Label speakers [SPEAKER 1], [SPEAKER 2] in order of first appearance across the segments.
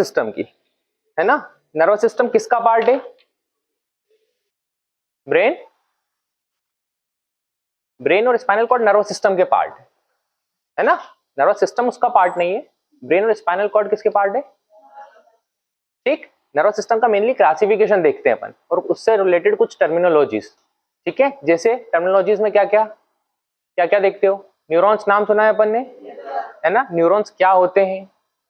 [SPEAKER 1] System की, है ना। नर्वस सिस्टम किसका पार्ट है? ब्रेन, ब्रेन और स्पाइनल कॉर्ड नर्वस सिस्टम के पार्ट है ना। नर्वस सिस्टम उसका पार्ट नहीं है, ब्रेन और स्पाइनल कॉर्ड किसके पार्ट है? ठीक। नर्वस सिस्टम का मेनली क्लासिफिकेशन देखते हैं अपन, और उससे रिलेटेड कुछ टर्मिनोलॉजीज, ठीक है। जैसे टर्मिनोलॉजीज में क्या क्या देखते हो? न्यूरॉन्स नाम सुना है अपन ने, है ना। न्यूरॉन्स क्या होते हैं,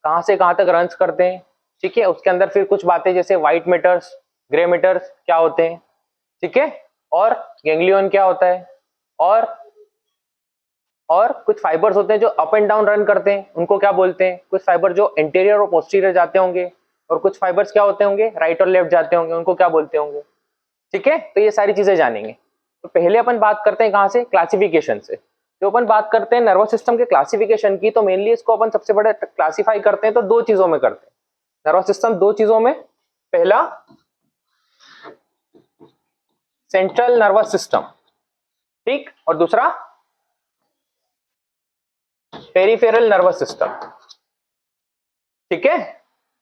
[SPEAKER 1] कहां से कहां तक रन्स करते हैं, ठीक है। उसके अंदर फिर कुछ बातें जैसे व्हाइट मैटर्स, ग्रे मैटर्स क्या होते हैं, ठीक है। और गैंग्लियन क्या होता है, और कुछ फाइबर्स होते हैं जो अप एंड डाउन रन करते हैं, उनको क्या बोलते हैं। कुछ फाइबर जो इंटीरियर और पोस्टीरियर जाते होंगे, और कुछ फाइबर्स क्या होते होंगे, राइट और लेफ्ट जाते होंगे, उनको क्या बोलते होंगे, ठीक है। तो ये सारी चीजें जानेंगे। तो पहले अपन बात करते हैं कहां से? क्लासिफिकेशन से। जो अपन बात करते हैं नर्वस सिस्टम के क्लासिफिकेशन की, तो मेनली इसको अपन सबसे बड़ा क्लासिफाई करते हैं तो दो चीजों में करते हैं नर्वस सिस्टम, दो चीजों में। पहला सेंट्रल नर्वस सिस्टम, ठीक, और दूसरा पेरिफेरल नर्वस सिस्टम, ठीक है।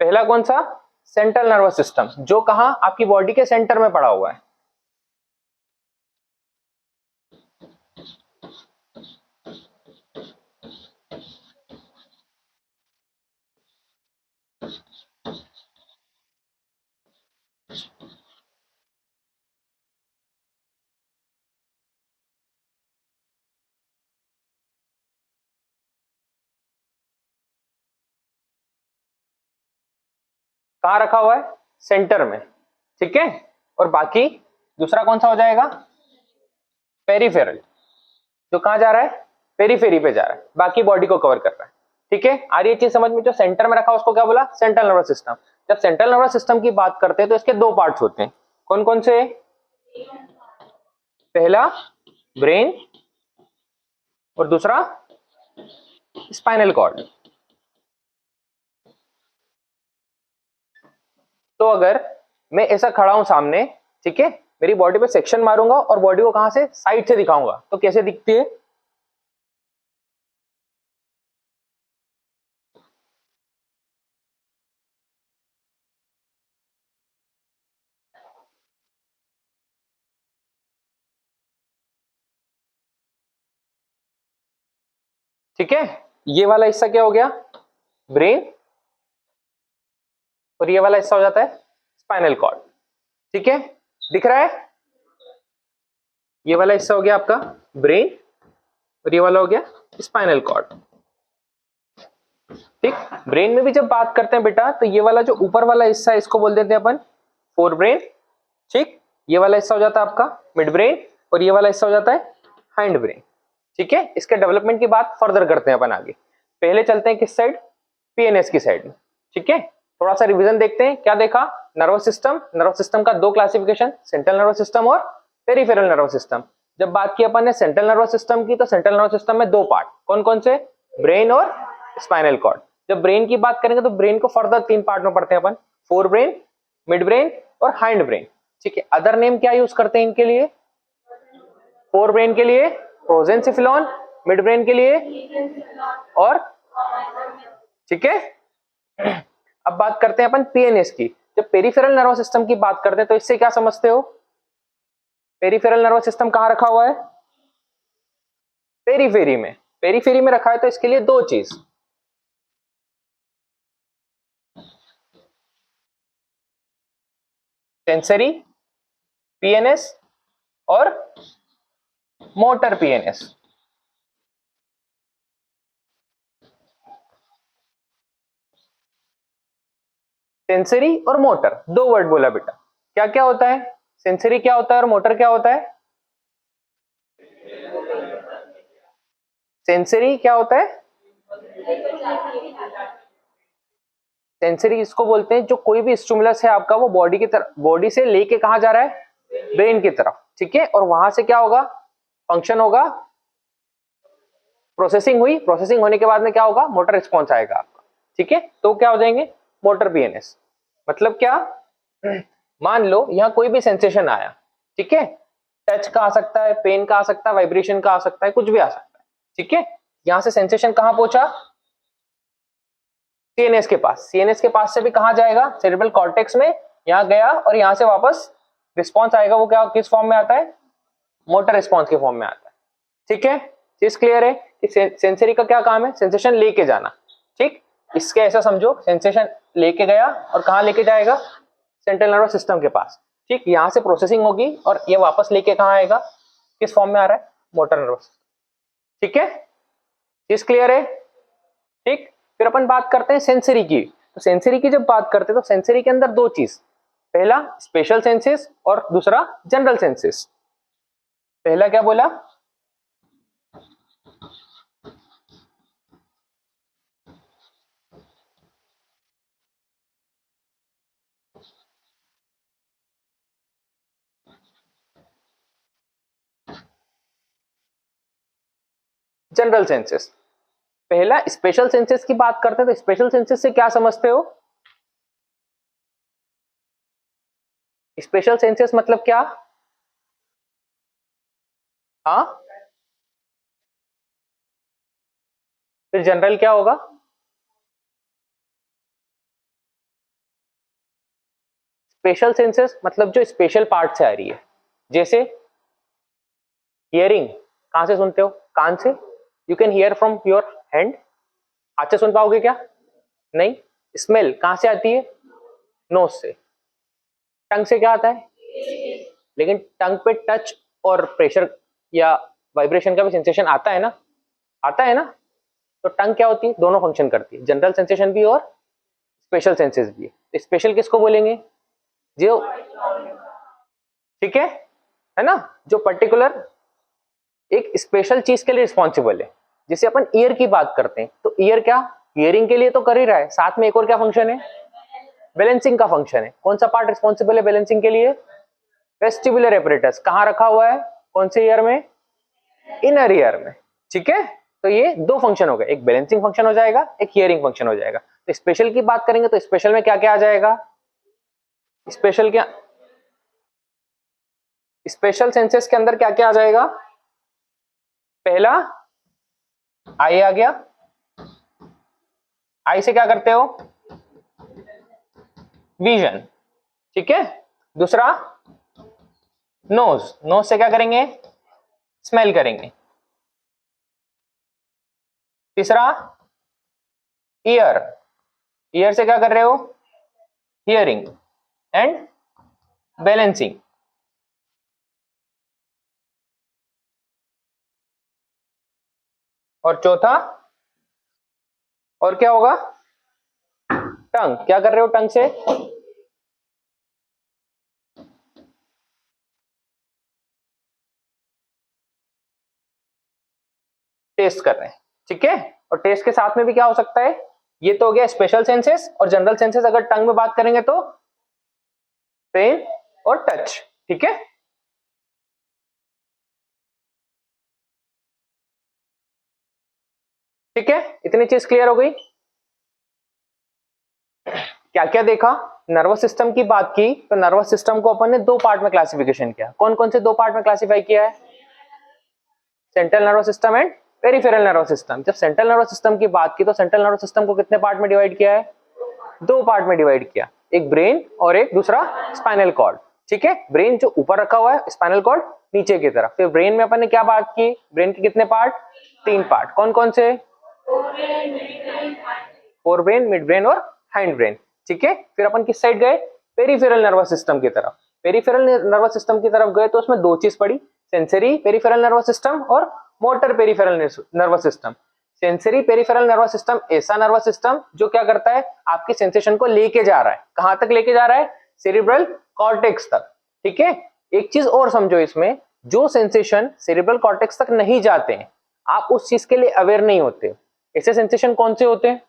[SPEAKER 1] पहला कौन सा? सेंट्रल नर्वस सिस्टम, जो कहां? आपकी बॉडी के सेंटर में पड़ा हुआ है। कहां रखा हुआ है? सेंटर में, ठीक है। और बाकी दूसरा कौन सा हो जाएगा? पेरिफेरल, जो कहां जा रहा है? पेरीफेरी पे जा रहा है, बाकी बॉडी को कवर कर रहा है, ठीक है। आ रही है चीज समझ में? जो सेंटर में रखा उसको क्या बोला? Central nervous system. जब सेंट्रल नर्वस सिस्टम की बात करते हैं तो इसके दो पार्ट्स होते हैं। कौन कौन से? पहला ब्रेन, और दूसरा स्पाइनल कॉर्ड। तो अगर मैं ऐसा खड़ा हूं सामने, ठीक है, मेरी बॉडी पे सेक्शन मारूंगा और बॉडी को कहां से? साइड से दिखाऊंगा, तो कैसे दिखती है? ठीक है। ये वाला हिस्सा क्या हो गया? ब्रेन, और ये वाला हिस्सा हो जाता है स्पाइनल कॉर्ड, ठीक है। दिख रहा है? ये वाला हिस्सा हो गया आपका ब्रेन, और ये वाला हो गया स्पाइनल कॉर्ड, ठीक। ब्रेन में भी जब बात करते हैं बेटा, तो ये वाला जो ऊपर वाला हिस्सा है इसको बोल देते हैं अपन फोर ब्रेन, ठीक। ये वाला हिस्सा हो जाता है आपका मिड ब्रेन, और ये वाला हिस्सा हो जाता है हाइंड ब्रेन, ठीक है। इसके डेवलपमेंट की बात फर्दर करते हैं अपन आगे। पहले चलते हैं किस साइड? पीएनएस की साइड में, ठीक है। थोड़ा सा रिवीजन देखते हैं। क्या देखा? नर्वस सिस्टम, नर्वस सिस्टम का दो क्लासिफिकेशन, सेंट्रल नर्वस सिस्टम और पेरिफेरल नर्वस सिस्टम। जब बात की अपन ने सेंट्रल नर्वस सिस्टम की, तो सेंट्रल नर्वस सिस्टम में दो पार्ट, कौन कौन से? ब्रेन और स्पाइनल कॉर्ड। जब ब्रेन की बात करेंगे तो ब्रेन को फर्दर तीन पार्ट में पढ़ते हैं अपन, फोर ब्रेन, मिड ब्रेन और हाइंड ब्रेन, ठीक है। अदर नेम क्या यूज करते हैं इनके लिए? फोर ब्रेन के लिए प्रोजेंसिफिलॉन, मिड ब्रेन के लिए और, ठीक है। अब बात करते हैं अपन पीएनएस की। जब पेरिफेरल नर्वस सिस्टम की बात करते हैं तो इससे क्या समझते हो? पेरिफेरल नर्वस सिस्टम कहां रखा हुआ है? पेरीफेरी में। पेरीफेरी में रखा है, तो इसके लिए दो चीज, सेंसरी पीएनएस और मोटर पीएनएस। सेंसरी और मोटर, दो वर्ड बोला बेटा। क्या क्या होता है? सेंसरी क्या होता है और मोटर क्या होता है? सेंसरी क्या होता है? सेंसरी इसको बोलते हैं जो कोई भी स्टिमुलस है आपका, वो बॉडी की तरफ, बॉडी से लेके कहां जा रहा है? ब्रेन की तरफ, ठीक है। और वहां से क्या होगा? फंक्शन होगा, प्रोसेसिंग हुई, प्रोसेसिंग होने के बाद में क्या होगा? मोटर रिस्पॉन्स आएगा आपका, ठीक है। तो क्या हो जाएंगे? Motor PNS. मतलब क्या? मान लो यहां कोई भी सेंसेशन आया, ठीक है, टच का आ सकता है, पेन का आ सकता है, वाइब्रेशन का आ सकता है, कुछ भी आ सकता है, ठीक है। यहां से सेंसेशन कहां पहुंचा? सीएनएस के पास, सीएनएस के पास से भी कहाँ जाएगा, सेरेब्रल कॉर्टेक्स में, यहाँ गया और यहाँ से वापस रिस्पॉन्स आएगा, वो क्या किस फॉर्म में आता है, मोटर रिस्पॉन्स के फॉर्म में आता है। ठीक है, चीज क्लियर है कि सेंसरी का क्या काम है, सेंसेशन लेके जाना। ठीक, इसके ऐसा समझो, सेंसेशन लेके गया और कहाँ लेके जाएगा, सेंट्रल नर्वस सिस्टम के पास। ठीक, यहाँ से प्रोसेसिंग होगी और ये वापस लेके कहाँ आएगा, किस फॉर्म में आ रहा है, मोटर नर्वस। ठीक है, चीज क्लियर है। ठीक, फिर अपन बात करते हैं सेंसरी की। तो सेंसरी की जब बात करते हैं तो सेंसरी के अंदर दो चीज, पहला स्पेशल सेंसेस और दूसरा जनरल सेंसेस। पहला क्या बोला, जनरल सेंसेस। पहला स्पेशल सेंसेस की बात करते हैं तो स्पेशल सेंसेस से क्या समझते हो, स्पेशल सेंसेस मतलब क्या, हाँ, फिर जनरल क्या होगा, स्पेशल सेंसेस मतलब जो स्पेशल पार्ट से आ रही है, जैसे हियरिंग कहां से सुनते हो, कान से, you can hear from your hand, हाथ से सुन पाओगे क्या, नहीं। स्मेल कहां से आती है, नोज से। टंग से क्या आता है, लेकिन टंग पे टच और प्रेशर या वाइब्रेशन का भी सेंसेशन आता है ना, आता है ना। तो टंग क्या होती है, दोनों फंक्शन करती है, जनरल सेंसेशन भी और स्पेशल सेंसेस भी। स्पेशल किसको बोलेंगे, जो, ठीक है ना, जो पर्टिकुलर एक स्पेशल चीज के लिए रिस्पॉन्सिबल है। जैसे अपन ईयर की बात करते हैं तो ईयर क्या, हियरिंग के लिए तो कर ही रहा है, साथ में एक और क्या फंक्शन है, बैलेंसिंग का फंक्शन है। कौन सा पार्ट रिस्पॉन्सिबल है बैलेंसिंग के लिए, वेस्टिबुलर एपरेटस। कहाँ रखा हुआ है, कौन से ईयर में, इनर ईयर में। ठीक है, तो ये दो फंक्शन हो गए, एक बैलेंसिंग फंक्शन हो जाएगा, एक हियरिंग फंक्शन हो जाएगा। तो स्पेशल की बात करेंगे तो स्पेशल में क्या क्या आ जाएगा, स्पेशल क्या, स्पेशल सेंसेस के अंदर क्या क्या आ जाएगा, पहला आई आ गया, आई से क्या करते हो, विजन। ठीक है, दूसरा नोज, नोज से क्या करेंगे, स्मेल करेंगे। तीसरा ईयर, ईयर से क्या कर रहे हो, हियरिंग एंड बैलेंसिंग। और चौथा, और क्या होगा, टंग, क्या कर रहे हो टंग से, टेस्ट कर रहे हैं। ठीक है, और टेस्ट के साथ में भी क्या हो सकता है, ये तो हो गया स्पेशल सेंसेस और जनरल सेंसेस। अगर टंग में बात करेंगे तो पेन और टच। ठीक है, ठीक है, इतनी चीज क्लियर हो गई। क्या क्या देखा, नर्वस सिस्टम की बात की तो नर्वस सिस्टम को अपन ने दो पार्ट में क्लासिफिकेशन किया। कौन कौन से दो पार्ट में क्लासिफाई किया है, central nervous system and peripheral nervous system. जब सेंट्रल नर्वस सिस्टम की बात की तो सेंट्रल नर्वस सिस्टम को कितने पार्ट में डिवाइड किया है, दो पार्ट में डिवाइड किया, एक ब्रेन और एक दूसरा स्पाइनल कॉर्ड। ठीक है, ब्रेन जो ऊपर रखा हुआ है, स्पाइनल कॉर्ड नीचे की तरफ। फिर ब्रेन में अपन ने क्या बात की, ब्रेन के कितने पार्ट, तीन पार्ट। कौन कौन से, फोर ब्रेन, मिड ब्रेन और हाइंड ब्रेन। ठीक है, फिर अपन किस साइड गए, पेरिफेरल नर्वस सिस्टम की तरफ। पेरिफेरल नर्वस सिस्टम की तरफ गए तो उसमें दो चीज पड़ी, सेंसरी पेरिफेरल नर्वस सिस्टम और motor peripheral nervous system. Sensory peripheral nervous system ऐसा नर्वस सिस्टम जो क्या करता है, आपकी सेंसेशन को लेके जा रहा है, कहां तक लेके जा रहा है, सेरिब्रल कॉर्टेक्स तक। ठीक है, एक चीज और समझो इसमें, जो सेंसेशन सेरिब्रल कॉर्टेक्स तक नहीं जाते हैं, आप उस चीज के लिए अवेयर नहीं होते। ऐसे सेंसेशन कौन से होते हैं,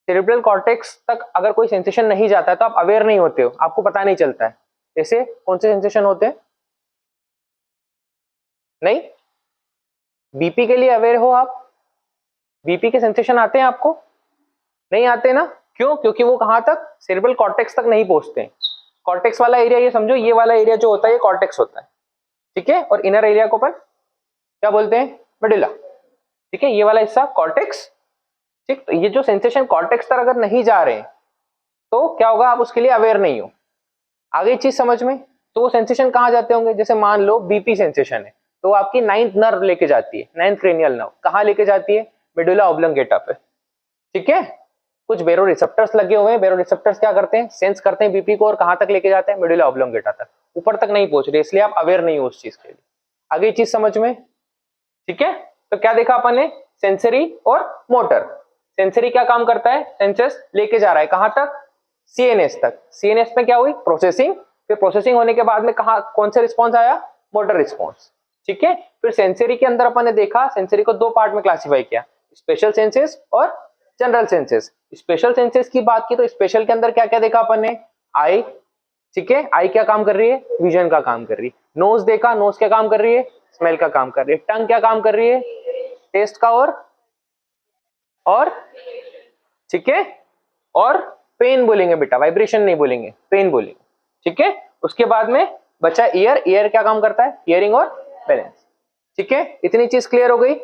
[SPEAKER 1] सेरिब्रल कॉर्टेक्स तक अगर कोई सेंसेशन नहीं जाता है तो आप अवेयर नहीं होते हो, आपको पता नहीं चलता है। ऐसे कौन से सेंसेशन होते हैं, नहीं, बीपी के लिए अवेयर हो आप, बीपी के सेंसेशन आते हैं आपको, नहीं आते ना, क्यों, क्योंकि वो कहां तक, सेरिब्रल कॉर्टेक्स तक नहीं पहुंचते हैं। कॉर्टेक्स वाला एरिया ये समझो, ये वाला एरिया जो होता है ये कॉर्टेक्स होता है। ठीक है, और इनर एरिया को अपन क्या बोलते हैं, मेडुला। ठीक है, ये वाला हिस्सा कॉर्टेक्स ठीक, तो ये जो सेंसेशन कॉर्टेक्स तक अगर नहीं जा रहे हैं तो क्या होगा, आप उसके लिए अवेयर नहीं हो। आगे चीज समझ में, तो वो सेंसेशन कहाँ जाते होंगे, जैसे मान लो बीपी सेंसेशन है तो आपकी 9th नर्व लेके जाती है, 9th क्रेनियल नर्व कहाँ लेके जाती है, मेडुला ऑब्लोंगेटा पे। ठीक है, कुछ बेरो रिसेप्टर्स लगे हुए हैं, बेरो रिसेप्टर्स क्या करते हैं, सेंस करते हैं बीपी को और कहाँ तक लेके जाते हैं, मेडुला ऑब्लोंगेटा तक, ऊपर तक नहीं पहुंच रहे, इसलिए आप अवेयर नहीं हो उस चीज के लिए। आगे चीज समझ में, ठीक है। तो क्या देखा अपन ने, सेंसरी और मोटर। सेंसरी क्या काम करता है, सेंसेस लेके जा रहा है कहां तक, सीएनएस तक। सीएनएस में क्या हुई, प्रोसेसिंग, फिर प्रोसेसिंग होने के बाद में कहा कौन सा रिस्पॉन्स आया, मोटर रिस्पॉन्स। ठीक है, फिर सेंसरी के अंदर अपन ने देखा, सेंसरी को दो पार्ट में क्लासिफाई किया, स्पेशल सेंसेस और जनरल सेंसेस। स्पेशल सेंसेस की बात की तो स्पेशल के अंदर क्या क्या देखा अपन ने, आई। ठीक है, आई क्या काम कर रही है, विजन का काम कर रही है। नोज देखा, नोज क्या काम कर रही है, स्मेल का काम कर रही है। टंग क्या काम कर रही है, टेस्ट का। और ठीक है, और पेन बोलेंगे बेटा, वाइब्रेशन नहीं बोलेंगे, पेन बोलेंगे। ठीक है, उसके बाद में बचा ईयर। ईयर क्या काम करता है, हियरिंग और बैलेंस। ठीक है, इतनी चीज क्लियर हो गई।